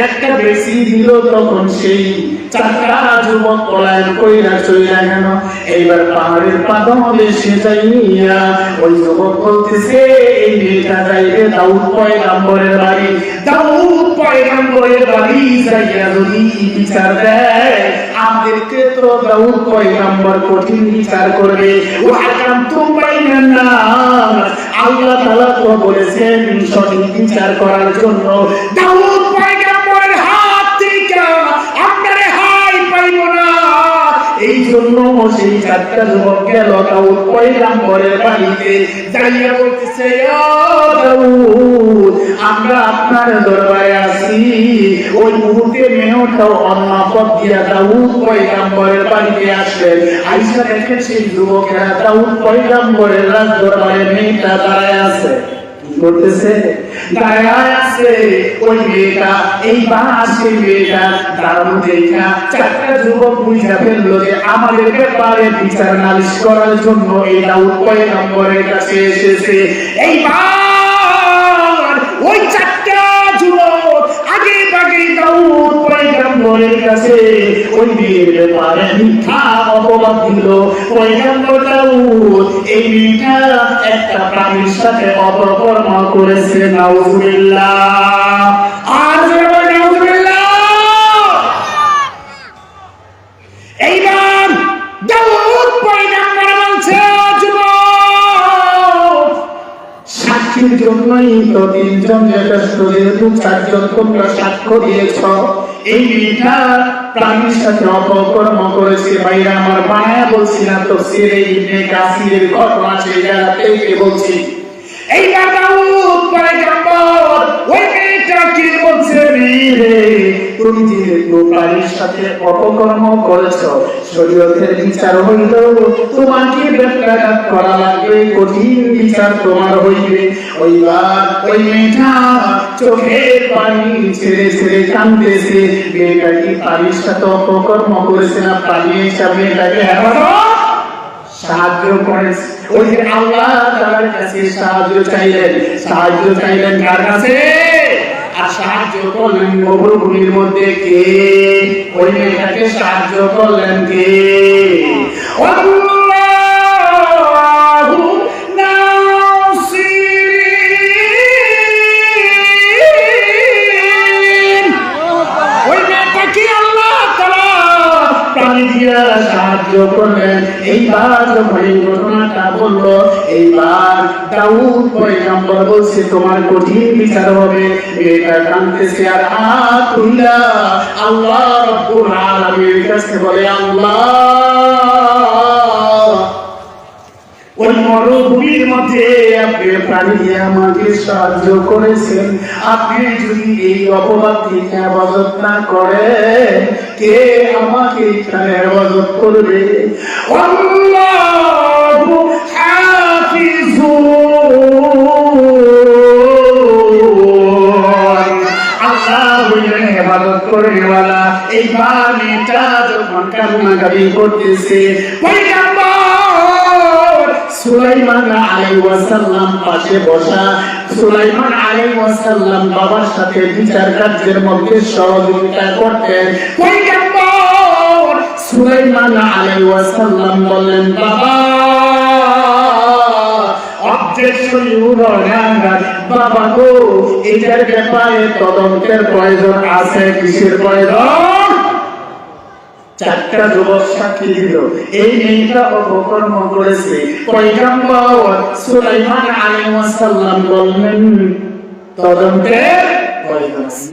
একটা বেশি দিল তখন সেই চারটা যুবক পলায়ন কইরা চইলা গেল। এইবার পাহাড়ের পাদমলে সে যাইয়া ওই যুবক বলতেছে এই মেয়েটা যাইবে দাউদ পয়গম্বরের বাড়ি। দাউদ পয়গম্বরের বাড়ি যাইয়া যদি বিচার দেয় আমাদেরকে তো দাউদ পয়গম্বর কঠিন বিচার করবে। ও হাকামতুম বাইনান নাস, আল্লাহ তাআলা তো বলেছেন সঠিক বিচার করার জন্য। দাউদ পয়গম্বরের হাত থেকে আমরা রেহাই পাইব না, এই জন্য সেই চারটা যুবক গেল দাউদ পয়গম্বরের বাড়িতে। যাইয়া বলতেছে ও দাউদ, আমরা আপনার দরবারে আছি। ওই মুহূর্তে মেয়েটাও অন্য পথ দিয়া দাউদ পয়গম্বরের বাড়িতে আসলেন। আইসা দেখেন সেই যুবকেরা দাউদ পয়গম্বরের রাজ দরবারে মেয়েটা দাঁড়ায় আছে। করতেছে দাঁড়ায় আছে ওই মেয়েটা। এইবার সেই মেয়েটা দারুণ দেখা চারটা যুবক বুঝা ফেললো যে আমাদের ব্যাপারে বিচার নালিশ করার জন্য এই দাউদ পয়গম্বরের কাছে এসেছে। এইবার ওই চারটা যুবক আগে ভাগে দাউদ পয়গম্বরের কাছে ওই মেয়ের ব্যাপারে মিথ্যা অপবাদ দিল। পয়গম্বর দাউদ এই মেয়েটা একটা প্রাণীর সাথে অপকর্ম করেছে। নাউজুবিল্লাহ, আর নাউজুবিল্লাহ। এইবার দাউদ পয়গম্বর বলছে যুবক, সাক্ষীর জন্যই তো তিনজন যথেষ্ট, যেহেতু চারজন তোমরা সাক্ষ্য দিয়েছ এই মেয়েটা প্রাণীর সাথে অপকর্ম করেছে। ভাইরা আমার বানায়া বলছি না, তাফসীরে ইবনে কাসিরের ঘটনা সেই জায়গা থেকে বলছি। এইবার দাউদ পয়গম্বর ওই মেয়েটাকে বলছে রে তুমি যেহেতু প্রাণীর সাথে অপকর্ম করেছ, শরীয়তের বিচার হইল তোমাকে বেত্রাঘাত করা লাগবে, কঠিন বিচার তোমার হইবে। ওইবার ওই মেয়েটা চোখের পানি ছেড়ে ছেড়ে কাঁদতেছে। মেয়েটা কি প্রাণীর সাথে অপকর্ম করেছে না প্রাণী হিসাবে মেয়েটাকে সাহায্য করেছে। ওই যে আল্লাহ তাআলার কাছে সাহায্য চাইলেন কার কাছে? আর সাহায্য করলেন মরুভূমির মধ্যে কে? ওই মেয়েটাকে সাহায্য করলেন কে? আল্লাহু নাসির। ওই মেয়েটাকে আল্লাহ তাআলা প্রাণী দিয়া সাহায্য করলেন। এইবার যখন এই ঘটনাটা বললো, এইবার দাউদ পয়গম্বর বলছে তোমার কঠিন বিচার হবে। মেয়েটা কাঁদতেছে আর হাত তুইলা আল্লাহ রাব্বুল আলামিনের কাছে বলে, আল্লাহ ওই মরুভূমির মধ্যে আপনি প্রাণী দিয়ে আমাকে সাহায্য করেছেন, আপনি যদি এই অপবাদ থেকে হেফাজত না করে কে আমাকে এখানে হেফাজত করবে? আল্লাহু হাফিজুন, আল্লাহ হইলেন হেফাজত করেওয়ালা। এইবার মেয়েটা যখন কান্নাকাটি করতেছে, সুলাইমান আলাইহিস সালাম পাশে বসা। সুলাইমান আলাইহিস সালাম বাবার সাথে বিচার কার্যের মধ্যে সহযোগিতা করতেন। পয়গম্বর সুলাইমান আলাইহিস সালাম বললেন, বাবা অবজেকশন ইউরোনাগার, বাবা গো এটার ব্যাপারে তদন্তের প্রয়োজন আছে। কিসের প্রয়োজন? চারটা যুবক সাক্ষী দিল এই মেয়েটা অপকর্ম করেছে। পয়গম্বর সুলাইমান আলাইহিস সালাম বললেন তদন্তের প্রয়োজন আছে।